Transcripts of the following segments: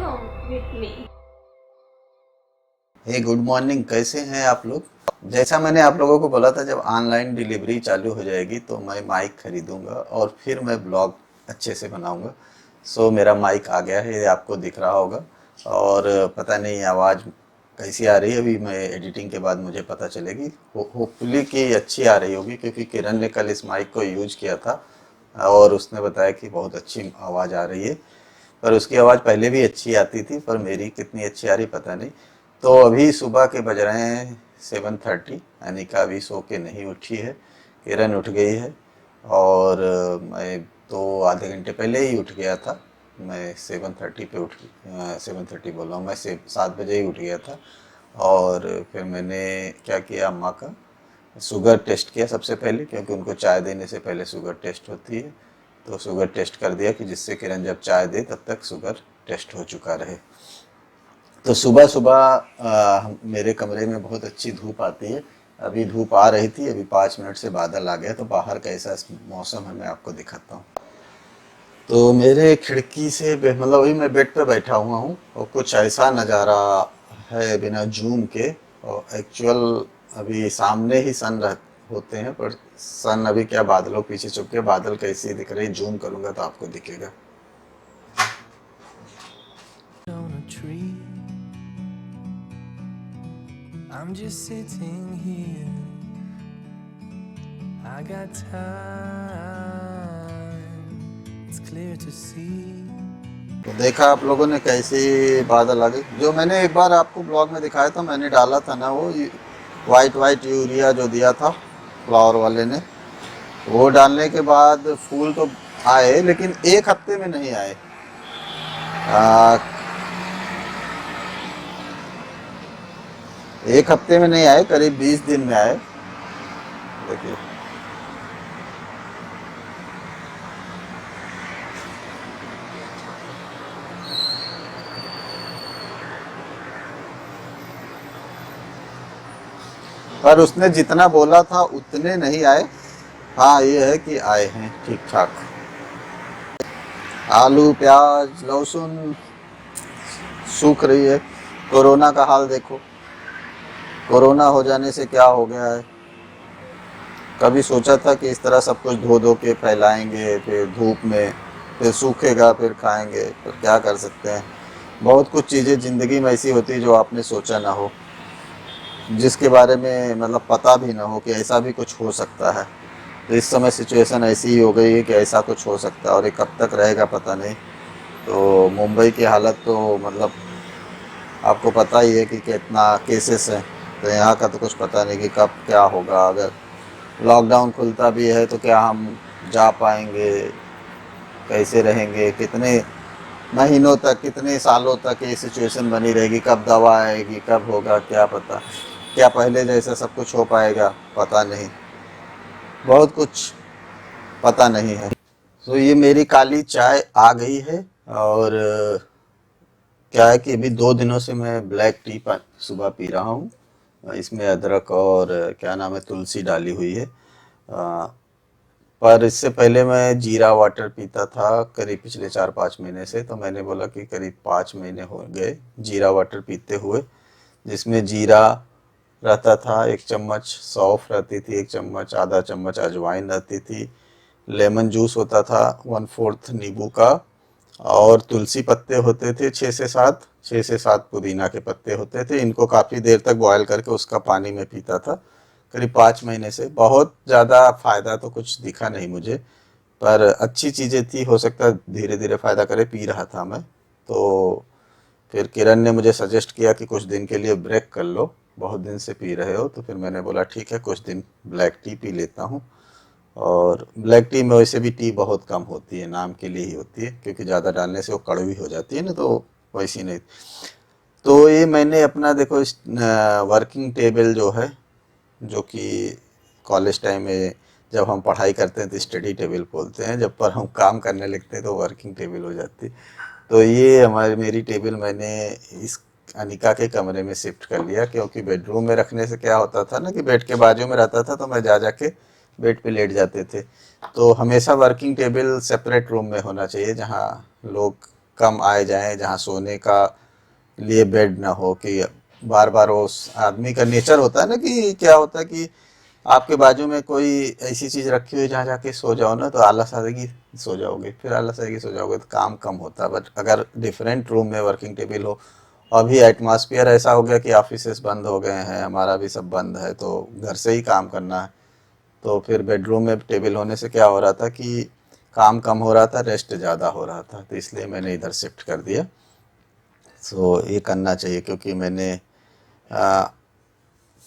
home with me. Hey good morning, कैसे हैं आप लोग। जैसा मैंने आप लोगों को बोला था, जब ऑनलाइन डिलीवरी चालू हो जाएगी तो मैं माइक खरीदूंगा और फिर मैं ब्लॉग अच्छे से बनाऊंगा। सो मेरा माइक आ गया है, ये आपको दिख रहा होगा। और पता नहीं आवाज़ कैसी आ रही है, अभी मैं एडिटिंग के बाद मुझे पता चलेगी। होपफुली कि अच्छी आ रही होगी, क्योंकि किरण ने कल इस माइक को यूज किया था और उसने बताया कि बहुत अच्छी आवाज़ आ रही है। पर उसकी आवाज़ पहले भी अच्छी आती थी, पर मेरी कितनी अच्छी आ रही पता नहीं। तो अभी सुबह के बज रहे हैं 7:30। अनिका अभी सो के नहीं उठी है, किरण उठ गई है। और मैं तो आधे घंटे पहले ही उठ गया था। मैं 7:30 पे 7:30 बोल रहा हूँ, मैं 7 बजे ही उठ गया था। और फिर मैंने क्या किया, अम्मा का शुगर टेस्ट किया सबसे पहले, क्योंकि उनको चाय देने से पहले शुगर टेस्ट होती है। तो शुगर टेस्ट कर दिया कि जिससे किरण जब चाय दे तब तक शुगर टेस्ट हो चुका रहे। तो सुबह सुबह मेरे कमरे में बहुत अच्छी धूप आती है। अभी धूप आ रही थी, अभी 5 मिनट से बादल आ गया। तो बाहर कैसा मौसम है मैं आपको दिखाता हूँ। तो मेरे खिड़की से मतलब अभी मैं बेड पे बैठा हुआ हूँ और कुछ ऐसा नज़ारा है बिना जूम के। और एक्चुअल अभी सामने ही सन होते हैं, पर सन अभी क्या, बादलों के पीछे छुप के बादल कैसे दिख रहे, जूम करूंगा तो आपको दिखेगा। On a tree, I'm just sitting here. I got time, it's clear to see. तो देखा आप लोगों ने कैसे बादल आ गए। जो मैंने एक बार आपको ब्लॉग में दिखाया था, मैंने डाला था ना वो वाइट वाइट यूरिया जो दिया था फ्लावर वाले ने, वो डालने के बाद फूल तो आए, लेकिन एक हफ्ते में नहीं आए। आ, एक हफ्ते में नहीं आए, करीब 20 दिन में आए। देखिए, पर उसने जितना बोला था उतने नहीं आए। हाँ, ये है कि आए हैं ठीक ठाक। आलू प्याज लहसुन सूख रही है। कोरोना का हाल देखो, कोरोना हो जाने से क्या हो गया है। कभी सोचा था कि इस तरह सब कुछ धो धो के फैलाएंगे, फिर धूप में, फिर सूखेगा, फिर खाएंगे, फिर क्या कर सकते हैं। बहुत कुछ चीज़ें ज़िंदगी में ऐसी होती है जो आपने सोचा ना हो, जिसके बारे में मतलब पता भी ना हो कि ऐसा भी कुछ हो सकता है। तो इस समय सिचुएशन ऐसी ही हो गई है कि ऐसा कुछ हो सकता है, और ये कब तक रहेगा पता नहीं। तो मुंबई की हालत तो मतलब आपको पता ही है कि कितना केसेस हैं। तो यहाँ का तो कुछ पता नहीं कि कब क्या होगा। अगर लॉकडाउन खुलता भी है तो क्या हम जा पाएंगे, कैसे रहेंगे, कितने महीनों तक, कितने सालों तक ये सिचुएशन बनी रहेगी, कब दवा आएगी, कब होगा क्या पता। क्या पहले जैसा सब कुछ हो पाएगा पता नहीं। बहुत कुछ पता नहीं है। तो ये मेरी काली चाय आ गई है। और क्या है कि अभी 2 दिनों से मैं ब्लैक टी सुबह पी रहा हूँ। इसमें अदरक और क्या नाम है, तुलसी डाली हुई है। पर इससे पहले मैं जीरा वाटर पीता था करीब पिछले 4-5 महीने से। तो मैंने बोला कि करीब 5 महीने हो गए जीरा वाटर पीते हुए, जिसमें जीरा रहता था 1 चम्मच, सौंफ रहती थी 1 चम्मच, आधा चम्मच अजवाइन रहती थी, लेमन जूस होता था 1/4 नींबू का, और तुलसी पत्ते होते थे 6 से 7 पुदीना के पत्ते होते थे। इनको काफ़ी देर तक बॉयल करके उसका पानी में पीता था करीब 5 महीने से। बहुत ज़्यादा फ़ायदा तो कुछ दिखा नहीं मुझे, पर अच्छी चीज़ें थी, हो सकता है धीरे धीरे फ़ायदा करे, पी रहा था मैं। तो फिर किरण ने मुझे सजेस्ट किया कि कुछ दिन के लिए ब्रेक कर लो, बहुत दिन से पी रहे हो। तो फिर मैंने बोला ठीक है, कुछ दिन ब्लैक टी पी लेता हूँ। और ब्लैक टी में वैसे भी टी बहुत कम होती है, नाम के लिए ही होती है, क्योंकि ज़्यादा डालने से वो कड़वी हो जाती है ना, तो वैसी नहीं। तो ये मैंने अपना देखो इस वर्किंग टेबल जो है, जो कि कॉलेज टाइम में जब हम पढ़ाई करते हैं तो स्टडी टेबल बोलते हैं, जब पर हम काम करने लगते हैं तो वर्किंग टेबल हो जाती है। तो ये हमारी मेरी टेबल मैंने इस अनिका के कमरे में शिफ्ट कर लिया, क्योंकि बेडरूम में रखने से क्या होता था ना कि बेड के बाजू में रहता था, तो मैं जा जाके बेड पे लेट जाते थे। तो हमेशा वर्किंग टेबल सेपरेट रूम में होना चाहिए, जहाँ लोग कम आए जाएं, जहाँ सोने का लिए बेड ना हो, कि बार बार उस आदमी का नेचर होता है ना कि क्या होता है कि आपके बाजू में कोई ऐसी चीज रखी हुई जहाँ जाके सो जाओ ना तो आलस आएगी, सो जाओगे, फिर आलस आएगी, सो जाओगे, तो काम कम होता है। बट अगर डिफरेंट रूम में वर्किंग टेबल हो, अभी एटमॉस्फेयर ऐसा हो गया कि ऑफिसेस बंद हो गए हैं, हमारा भी सब बंद है, तो घर से ही काम करना है, तो फिर बेडरूम में टेबल होने से क्या हो रहा था कि काम कम हो रहा था, रेस्ट ज़्यादा हो रहा था, तो इसलिए मैंने इधर शिफ्ट कर दिया। सो ये करना चाहिए, क्योंकि मैंने आ,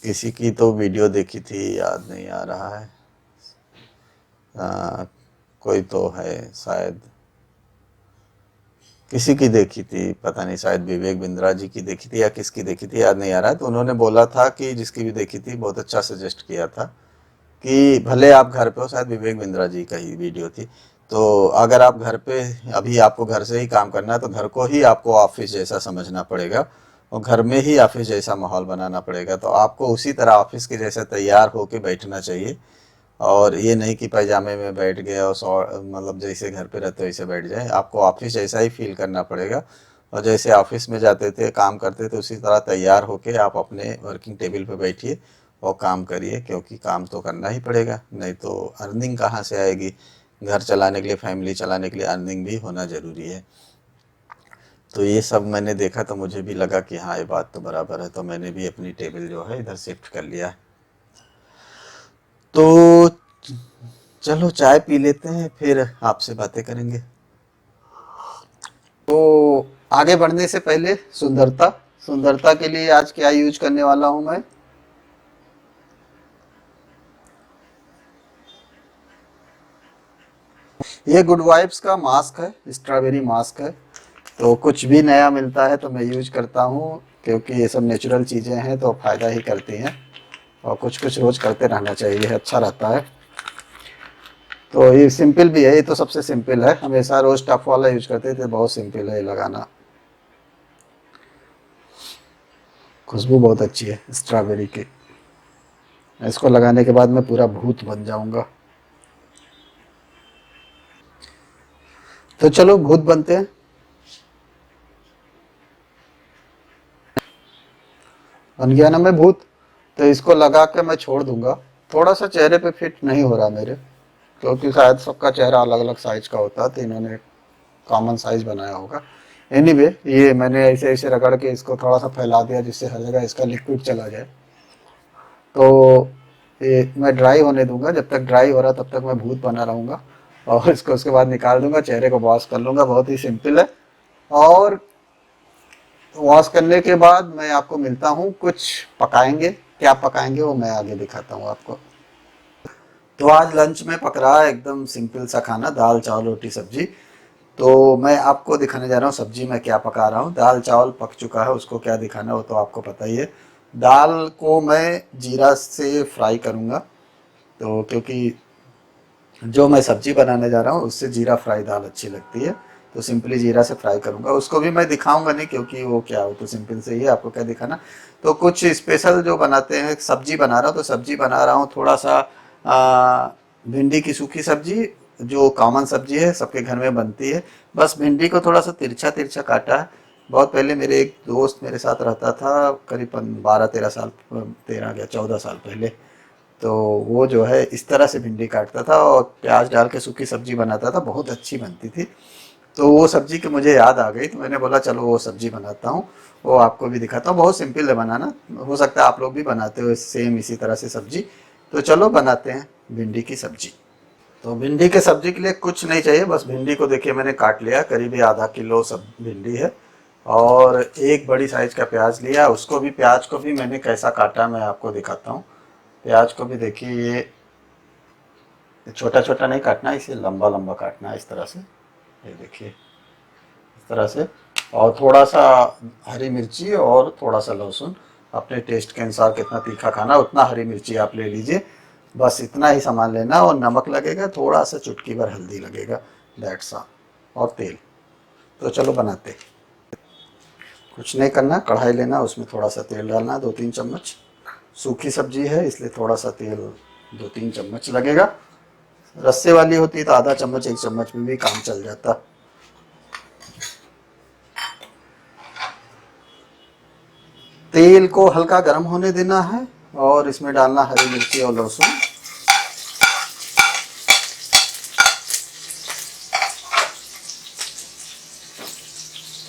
किसी की तो वीडियो देखी थी, याद नहीं आ रहा है, कोई तो है शायद, किसी की देखी थी, पता नहीं, शायद विवेक बिंद्रा जी की देखी थी या किसकी देखी थी, याद नहीं आ रहा है। तो उन्होंने बोला था कि जिसकी भी देखी थी, बहुत अच्छा सजेस्ट किया था कि भले आप घर पे हो, शायद विवेक बिंद्रा जी का ही वीडियो थी, तो अगर आप घर पे, अभी आपको घर से ही काम करना है, तो घर को ही आपको ऑफिस जैसा समझना पड़ेगा, और घर में ही ऑफिस जैसा माहौल बनाना पड़ेगा, तो आपको उसी तरह ऑफिस के जैसे तैयार होके बैठना चाहिए। और ये नहीं कि पैजामे में बैठ गए और मतलब जैसे घर पे रहते हो वैसे बैठ जाए, आपको ऑफिस जैसा ही फील करना पड़ेगा, और जैसे ऑफिस में जाते थे काम करते थे उसी तरह तैयार होके आप अपने वर्किंग टेबल पे बैठिए और काम करिए, क्योंकि काम तो करना ही पड़ेगा, नहीं तो अर्निंग कहाँ से आएगी। घर चलाने के लिए, फैमिली चलाने के लिए अर्निंग भी होना ज़रूरी है। तो ये सब मैंने देखा तो मुझे भी लगा कि हाँ, ये बात तो बराबर है, तो मैंने भी अपनी टेबल जो है इधर शिफ्ट कर लिया। तो चलो चाय पी लेते हैं, फिर आपसे बातें करेंगे। तो आगे बढ़ने से पहले सुंदरता, सुंदरता के लिए आज क्या यूज करने वाला हूं मैं। ये गुड वाइब्स का मास्क है, स्ट्रॉबेरी मास्क है। तो कुछ भी नया मिलता है तो मैं यूज करता हूँ, क्योंकि ये सब नेचुरल चीज़ें हैं तो फ़ायदा ही करती हैं, और कुछ कुछ रोज़ करते रहना चाहिए, अच्छा रहता है। तो ये सिंपल भी है, ये तो सबसे सिंपल है, हमेशा रोज़ टफ वाला यूज करते थे, बहुत सिंपल है ये लगाना। खुशबू बहुत अच्छी है स्ट्रॉबेरी की। इसको लगाने के बाद मैं पूरा भूत बन जाऊंगा। तो चलो भूत बनते हैं। बन गया ना मैं भूत। तो इसको लगा के मैं छोड़ दूंगा। थोड़ा सा चेहरे पे फिट नहीं हो रहा मेरे, क्योंकि शायद सबका चेहरा अलग अलग साइज का होता है, तो इन्होंने कॉमन साइज बनाया होगा। एनीवे ये मैंने ऐसे ऐसे रगड़ के इसको थोड़ा सा फैला दिया, जिससे हर जगह इसका लिक्विड चला जाए। तो ये मैं ड्राई होने दूंगा, जब तक ड्राई हो रहा तब तक मैं भूत बना रहूँगा, और इसको उसके बाद निकाल दूंगा, चेहरे को वॉश कर लूँगा, बहुत ही सिंपल है। और वॉश करने के बाद मैं आपको मिलता हूँ, कुछ पकाएंगे, क्या पकाएंगे वो मैं आगे दिखाता हूँ आपको। तो आज लंच में पक रहा है एकदम सिंपल सा खाना, दाल चावल रोटी सब्जी। तो मैं आपको दिखाने जा रहा हूँ सब्जी में क्या पका रहा हूँ। दाल चावल पक चुका है, उसको क्या दिखाना है वो तो आपको पता ही है। दाल को मैं जीरा से फ्राई करूँगा, तो क्योंकि जो मैं सब्जी बनाने जा रहा हूँ उससे जीरा फ्राई दाल अच्छी लगती है, तो सिंपली जीरा से फ्राई करूँगा। उसको भी मैं दिखाऊंगा नहीं, क्योंकि वो क्या हो, तो सिंपल से ही है, आपको क्या दिखाना। तो कुछ स्पेशल जो बनाते हैं, सब्जी बना रहा हूँ, तो सब्जी बना रहा हूँ थोड़ा सा भिंडी की सूखी सब्जी, जो कॉमन सब्जी है, सबके घर में बनती है। बस भिंडी को थोड़ा सा तिरछा तिरछा काटा है। बहुत पहले मेरे एक दोस्त मेरे साथ रहता था, करीबन 12-13 साल, 13 या 14 साल पहले। तो वो जो है इस तरह से भिंडी काटता था और प्याज डाल के सूखी सब्जी बनाता था, बहुत अच्छी बनती थी। तो वो सब्जी की मुझे याद आ गई, तो मैंने बोला चलो वो सब्जी बनाता हूँ, वो आपको भी दिखाता हूँ। बहुत सिंपल है बनाना, हो सकता है आप लोग भी बनाते हो सेम इसी तरह से सब्जी। तो चलो बनाते हैं भिंडी की सब्जी। तो भिंडी के सब्जी के लिए कुछ नहीं चाहिए, बस भिंडी को देखिए मैंने काट लिया, करीब आधा किलो सब भिंडी है। और एक बड़ी साइज का प्याज लिया, उसको भी, प्याज को भी मैंने कैसा काटा मैं आपको दिखाता हूँ। प्याज को भी देखिए, ये छोटा छोटा नहीं काटना, इसे लंबा लंबा काटना है, इस तरह से, ये देखिए इस तरह से। और थोड़ा सा हरी मिर्ची और थोड़ा सा लहसुन, अपने टेस्ट के अनुसार कितना तीखा खाना उतना हरी मिर्ची आप ले लीजिए, बस इतना ही सामान लेना। और नमक लगेगा, थोड़ा सा चुटकी भर हल्दी लगेगा, दैट्स ऑल। और तेल। तो चलो बनाते। कुछ नहीं करना, कढ़ाई लेना, उसमें थोड़ा सा तेल डालना, 2-3 चम्मच। सूखी सब्जी है इसलिए थोड़ा सा तेल 2-3 चम्मच लगेगा। रस्से वाली होती तो आधा चम्मच 1 चम्मच में भी काम चल जाता। तेल को हल्का गर्म होने देना है और इसमें डालना हरी मिर्ची और लहसुन।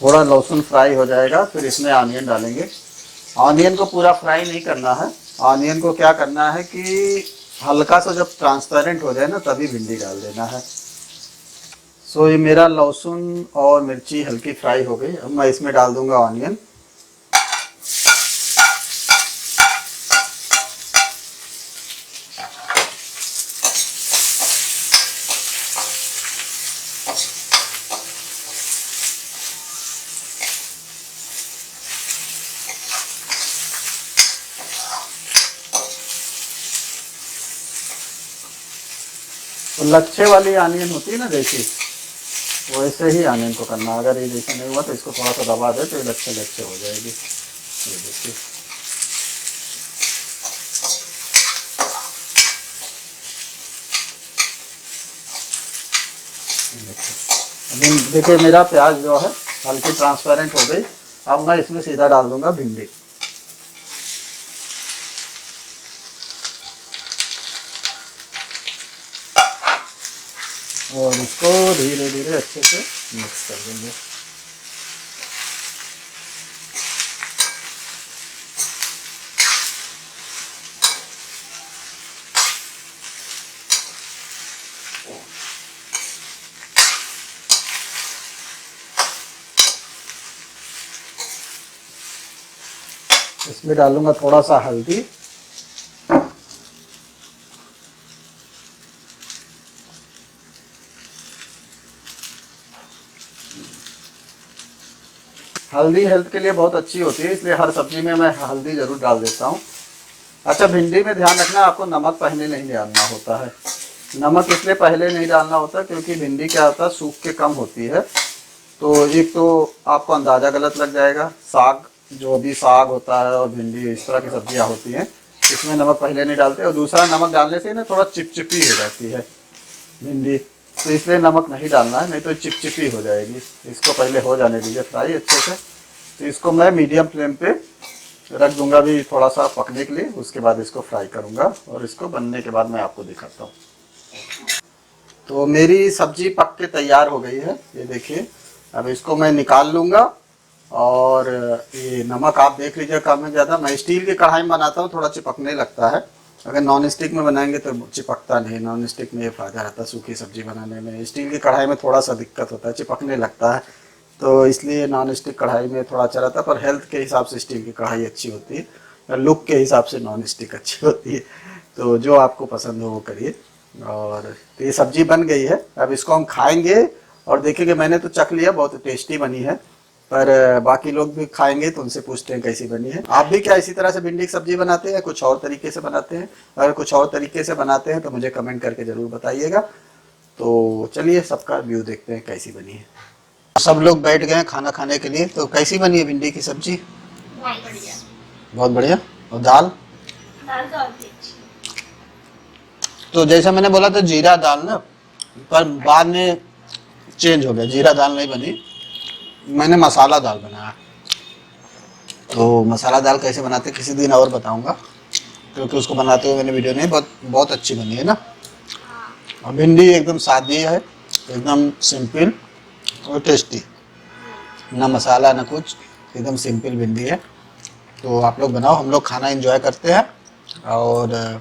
थोड़ा लहसुन फ्राई हो जाएगा फिर इसमें ऑनियन डालेंगे। ऑनियन को पूरा फ्राई नहीं करना है, ऑनियन को क्या करना है कि हल्का सा जब ट्रांसपेरेंट हो जाए ना तभी भिंडी डाल देना है। सो ये मेरा लहसुन और मिर्ची हल्की फ्राई हो गई, अब मैं इसमें डाल दूंगा ऑनियन। तो लच्छे वाली ऑनियन होती है ना देखिए, वैसे ही ऑनियन को करना। अगर ये जैसे नहीं हुआ तो इसको थोड़ा सा दबा दे तो ये लच्छे लच्छे हो जाएगी। ये देखिए, अभी देखिए मेरा प्याज जो है हल्की ट्रांसपेरेंट हो गई। अब मैं इसमें सीधा डाल दूंगा भिंडी। और इसको धीरे धीरे अच्छे से मिक्स कर देंगे। इसमें डालूंगा थोड़ा सा हल्दी, हल्दी हेल्थ के लिए बहुत अच्छी होती है, इसलिए हर सब्जी में मैं हल्दी जरूर डाल देता हूँ। अच्छा, भिंडी में ध्यान रखना आपको नमक पहले नहीं डालना होता है। नमक इसलिए पहले नहीं डालना होता क्योंकि भिंडी क्या होता है सूख के कम होती है, तो एक तो आपको अंदाज़ा गलत लग जाएगा। साग, जो भी साग होता है और भिंडी इस तरह की सब्जियाँ होती हैं इसमें नमक पहले नहीं डालते, और दूसरा नमक डालने से ना थोड़ा चिपचिपी हो जाती है भिंडी, तो इसलिए नमक नहीं डालना है, नहीं तो चिपचिपी हो जाएगी। इसको पहले हो जाने दीजिए फ्राई अच्छे से। तो इसको मैं मीडियम फ्लेम पे रख दूंगा भी थोड़ा सा पकने के लिए, उसके बाद इसको फ्राई करूंगा और इसको बनने के बाद मैं आपको दिखाता हूँ। तो मेरी सब्जी पक के तैयार हो गई है, ये देखिए। अब इसको मैं निकाल लूँगा और ये नमक आप देख लीजिए कम है ज़्यादा। मैं स्टील की कढ़ाई में बनाता हूँ, थोड़ा चिपकने लगता है। अगर नॉन स्टिक में बनाएंगे तो चिपकता नहीं, नॉन स्टिक में ये फ़ायदा रहता है सूखी सब्जी बनाने में। स्टील की कढ़ाई में थोड़ा सा दिक्कत होता है, चिपकने लगता है, तो इसलिए नॉन स्टिक कढ़ाई में थोड़ा अच्छा रहता है। पर हेल्थ के हिसाब से स्टील की कढ़ाई अच्छी होती है, लुक के हिसाब से नॉन स्टिक अच्छी होती है। तो जो आपको पसंद हो वो करिए। और तो ये सब्जी बन गई है, अब इसको हम खाएंगे और देखेंगे। मैंने तो चख लिया, बहुत टेस्टी बनी है, पर बाकी लोग भी खाएंगे तो उनसे पूछते हैं कैसी बनी है। आप भी क्या इसी तरह से भिंडी की सब्जी बनाते हैं, कुछ और तरीके से बनाते हैं? अगर कुछ और तरीके से बनाते हैं तो मुझे कमेंट करके ज़रूर बताइएगा। तो चलिए सबका व्यू देखते हैं कैसी बनी है। सब लोग बैठ गए हैं खाना खाने के लिए, तो कैसी बनी है भिंडी की सब्जी? बहुत बढ़िया। बहुत बढ़िया। और दाल? दाल तो और भी अच्छी। तो जैसा मैंने बोला था जीरा दाल ना, पर बाद में चेंज हो गया, जीरा दाल नहीं बनी, मैंने मसाला दाल बनाया। तो मसाला दाल कैसे बनाते किसी दिन और बताऊंगा, क्योंकि उसको बनाते हुए मैंने वीडियो नहीं, बहुत अच्छी बनी है ना। और भिंडी एकदम सादी है, एकदम सिंपल और टेस्टी, ना मसाला ना कुछ, एकदम सिंपल भिंडी है। तो आप लोग बनाओ, हम लोग खाना एंजॉय करते हैं। और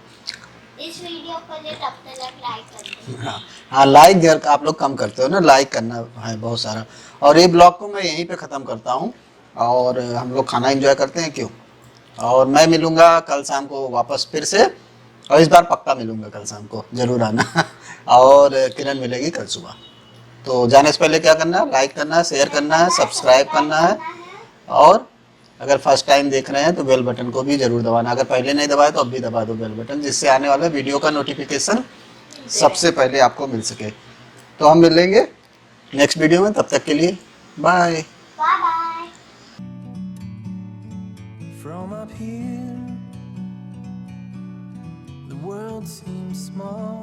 इस वीडियो को जो तब तक लाइक कर दो। हाँ, लाइक आप लोग कम करते हो ना, लाइक करना है बहुत सारा। और ये ब्लॉग को मैं यहीं पे ख़त्म करता हूँ और हम लोग खाना एंजॉय करते हैं, क्यों। और मैं मिलूँगा कल शाम को वापस फिर से, और इस बार पक्का मिलूँगा कल शाम को, ज़रूर आना। और किरण मिलेगी कल सुबह। तो जाने से पहले क्या करना है, लाइक करना है, शेयर करना है, सब्सक्राइब करना है, और अगर फर्स्ट टाइम देख रहे हैं तो बेल बटन को भी ज़रूर दबाना। अगर पहले नहीं दबाया तो अब भी दबा दो बेल बटन, जिससे आने वाले वीडियो का नोटिफिकेशन सबसे पहले आपको मिल सके। तो हम मिलेंगे नेक्स्ट वीडियो में, तब तक के लिए bye. Bye bye. From up here, the world seems small.